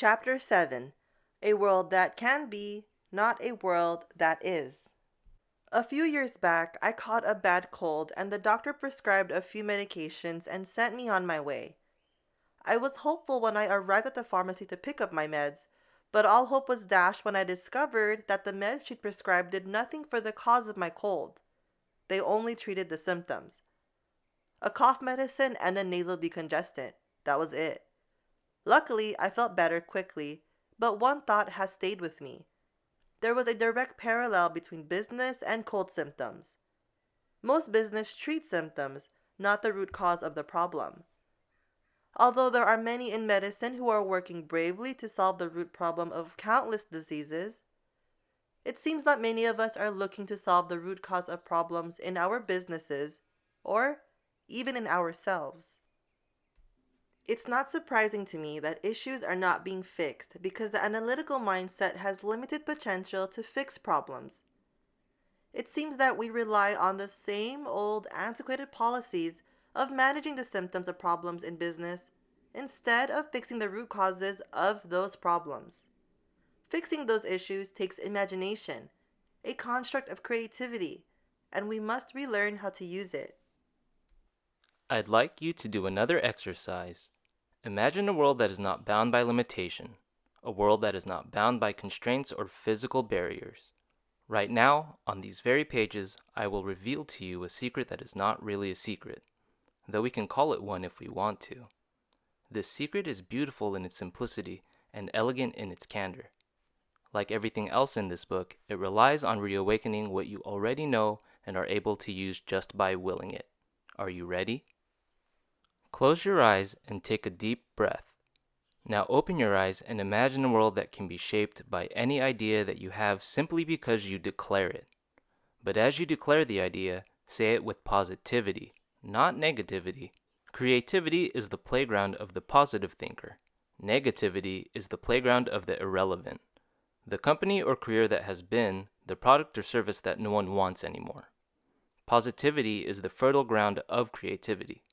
Chapter 7: A World That Can Be, Not a World That Is. A few years back, I caught a bad cold, and the doctor prescribed a few medications and sent me on my way. I was hopeful when I arrived at the pharmacy to pick up my meds, but all hope was dashed when I discovered that the meds she'd prescribed did nothing for the cause of my cold. They only treated the symptoms. A cough medicine and a nasal decongestant. That was it. Luckily, I felt better quickly, but one thought has stayed with me. There was a direct parallel between business and cold symptoms. Most business treat symptoms, not the root cause of the problem. Although there are many in medicine who are working bravely to solve the root problem of countless diseases, it seems that many of us are looking to solve the root cause of problems in our businesses, or even in ourselves. It's not surprising to me that issues are not being fixed because the analytical mindset has limited potential to fix problems. It seems that we rely on the same old antiquated policies of managing the symptoms of problems in business instead of fixing the root causes of those problems. Fixing those issues takes imagination, a construct of creativity, and we must relearn how to use it. I'd like you to do another exercise. Imagine a world that is not bound by limitation, a world that is not bound by constraints or physical barriers. Right now, on these very pages, I will reveal to you a secret that is not really a secret, though we can call it one if we want to. This secret is beautiful in its simplicity and elegant in its candor. Like everything else in this book, it relies on reawakening what you already know and are able to use just by willing it. Are you ready? Close your eyes and take a deep breath. Now open your eyes and imagine a world that can be shaped by any idea that you have simply because you declare it. But as you declare the idea, say it with positivity, not negativity. Creativity is the playground of the positive thinker. Negativity is the playground of the irrelevant. The company or career that has been, the product or service that no one wants anymore. Positivity is the fertile ground of creativity,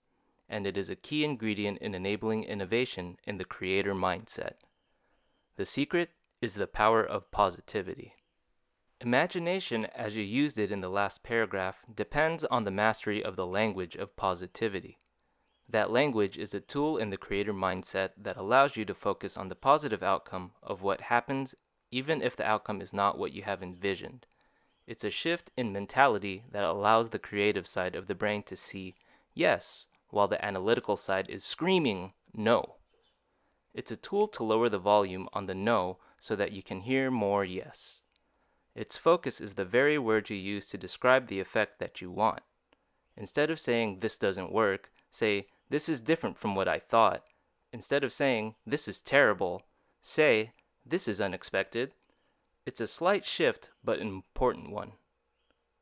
and it is a key ingredient in enabling innovation in the creator mindset. The secret is the power of positivity. Imagination, as you used it in the last paragraph, depends on the mastery of the language of positivity. That language is a tool in the creator mindset that allows you to focus on the positive outcome of what happens, even if the outcome is not what you have envisioned. It's a shift in mentality that allows the creative side of the brain to see yes, while the analytical side is screaming no. It's a tool to lower the volume on the no so that you can hear more yes. Its focus is the very word you use to describe the effect that you want. Instead of saying this doesn't work, say this is different from what I thought. Instead of saying this is terrible, say this is unexpected. It's a slight shift, but an important one,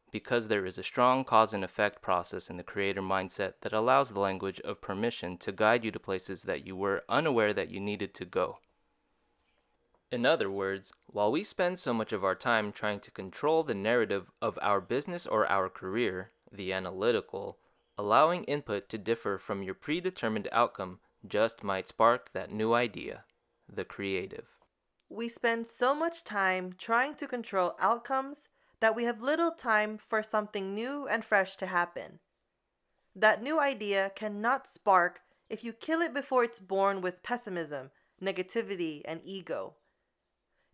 because there is a strong cause and effect process in the creator mindset that allows the language of permission to guide you to places that you were unaware that you needed to go. In other words, while we spend so much of our time trying to control the narrative of our business or our career, the analytical, allowing input to differ from your predetermined outcome just might spark that new idea, the creative. We spend so much time trying to control outcomes that we have little time for something new and fresh to happen. That new idea cannot spark if you kill it before it's born with pessimism, negativity, and ego.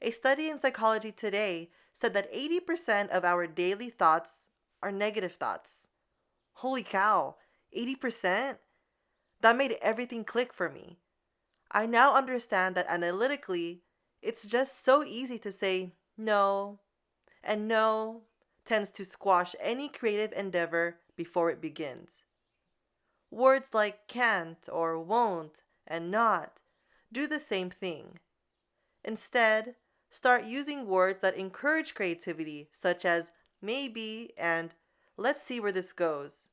A study in Psychology Today said that 80% of our daily thoughts are negative thoughts. Holy cow, 80%? That made everything click for me. I now understand that analytically, it's just so easy to say no, and no tends to squash any creative endeavor before it begins. Words like can't or won't and not do the same thing. Instead, start using words that encourage creativity, such as maybe and let's see where this goes,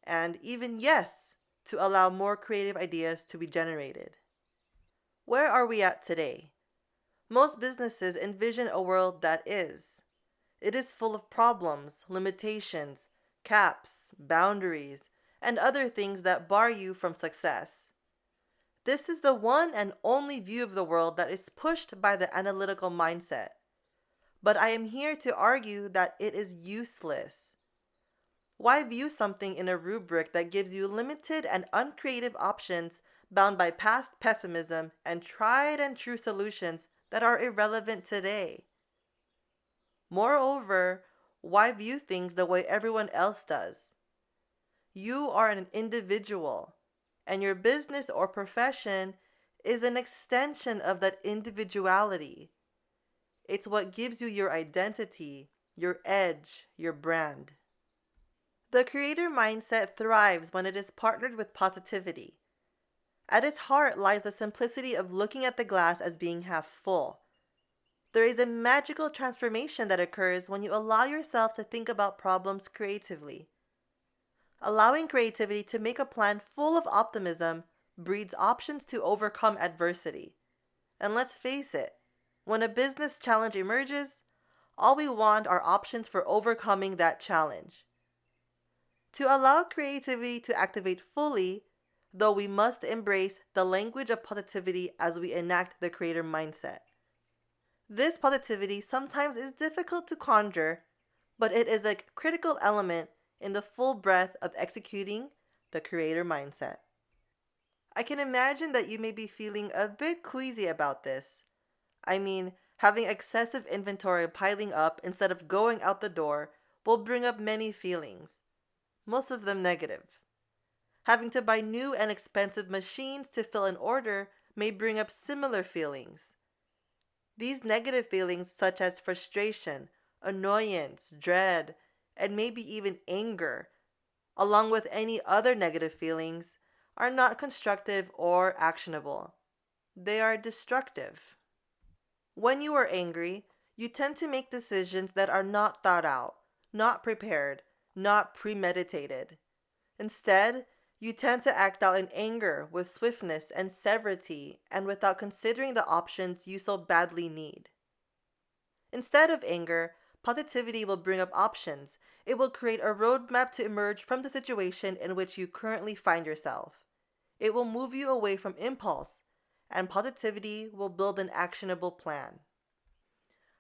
and even yes, to allow more creative ideas to be generated. Where are we at today? Most businesses envision a world that is. It is full of problems, limitations, caps, boundaries, and other things that bar you from success. This is the one and only view of the world that is pushed by the analytical mindset. But I am here to argue that it is useless. Why view something in a rubric that gives you limited and uncreative options bound by past pessimism and tried and true solutions that are irrelevant today? Moreover, why view things the way everyone else does? You are an individual, and your business or profession is an extension of that individuality. It's what gives you your identity, your edge, your brand. The creator mindset thrives when it is partnered with positivity. At its heart lies the simplicity of looking at the glass as being half full. There is a magical transformation that occurs when you allow yourself to think about problems creatively. Allowing creativity to make a plan full of optimism breeds options to overcome adversity. And let's face it, when a business challenge emerges, all we want are options for overcoming that challenge. To allow creativity to activate fully, though, we must embrace the language of positivity as we enact the creator mindset. This positivity sometimes is difficult to conjure, but it is a critical element in the full breadth of executing the creator mindset. I can imagine that you may be feeling a bit queasy about this. I mean, having excessive inventory piling up instead of going out the door will bring up many feelings, most of them negative. Having to buy new and expensive machines to fill an order may bring up similar feelings. These negative feelings, such as frustration, annoyance, dread, and maybe even anger, along with any other negative feelings, are not constructive or actionable. They are destructive. When you are angry, you tend to make decisions that are not thought out, not prepared, not premeditated. Instead, you tend to act out in anger with swiftness and severity and without considering the options you so badly need. Instead of anger, positivity will bring up options. It will create a roadmap to emerge from the situation in which you currently find yourself. It will move you away from impulse, and positivity will build an actionable plan.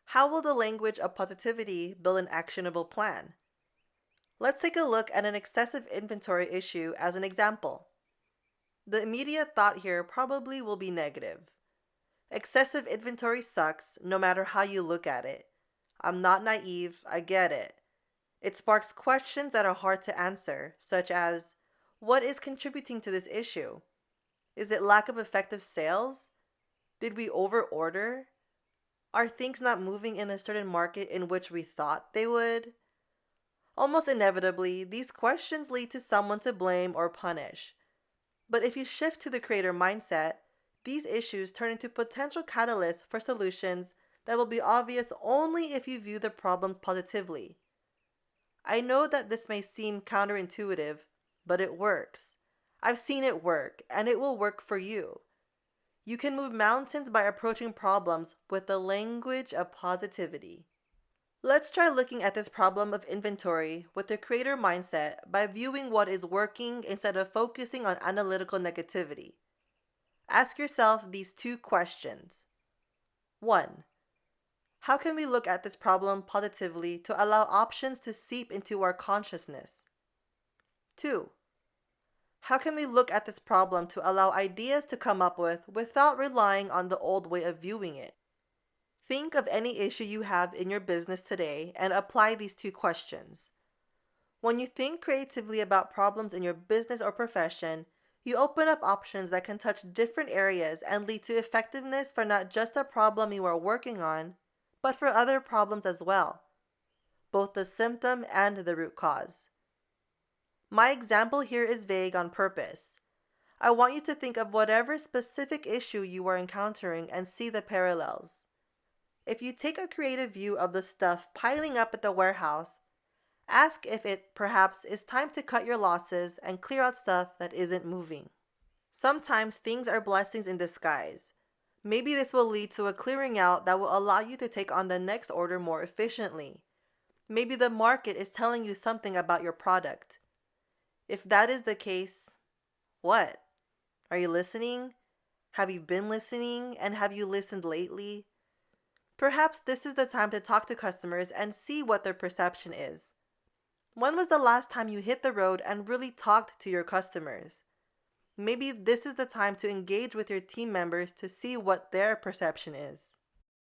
How will the language of positivity build an actionable plan? Let's take a look at an excessive inventory issue as an example. The immediate thought here probably will be negative. Excessive inventory sucks no matter how you look at it. I'm not naive, I get it. It sparks questions that are hard to answer, such as, what is contributing to this issue? Is it lack of effective sales? Did we overorder? Are things not moving in a certain market in which we thought they would? Almost inevitably, these questions lead to someone to blame or punish. But if you shift to the creator mindset, these issues turn into potential catalysts for solutions that will be obvious only if you view the problems positively. I know that this may seem counterintuitive, but it works. I've seen it work, and it will work for you. You can move mountains by approaching problems with the language of positivity. Let's try looking at this problem of inventory with the creator mindset by viewing what is working instead of focusing on analytical negativity. Ask yourself these two questions. 1. How can we look at this problem positively to allow options to seep into our consciousness? 2. How can we look at this problem to allow ideas to come up with without relying on the old way of viewing it? Think of any issue you have in your business today and apply these two questions. When you think creatively about problems in your business or profession, you open up options that can touch different areas and lead to effectiveness for not just a problem you are working on, but for other problems as well, both the symptom and the root cause. My example here is vague on purpose. I want you to think of whatever specific issue you are encountering and see the parallels. If you take a creative view of the stuff piling up at the warehouse, ask if it perhaps is time to cut your losses and clear out stuff that isn't moving. Sometimes things are blessings in disguise. Maybe this will lead to a clearing out that will allow you to take on the next order more efficiently. Maybe the market is telling you something about your product. If that is the case, what? Are you listening? Have you been listening, and have you listened lately? Perhaps this is the time to talk to customers and see what their perception is. When was the last time you hit the road and really talked to your customers? Maybe this is the time to engage with your team members to see what their perception is.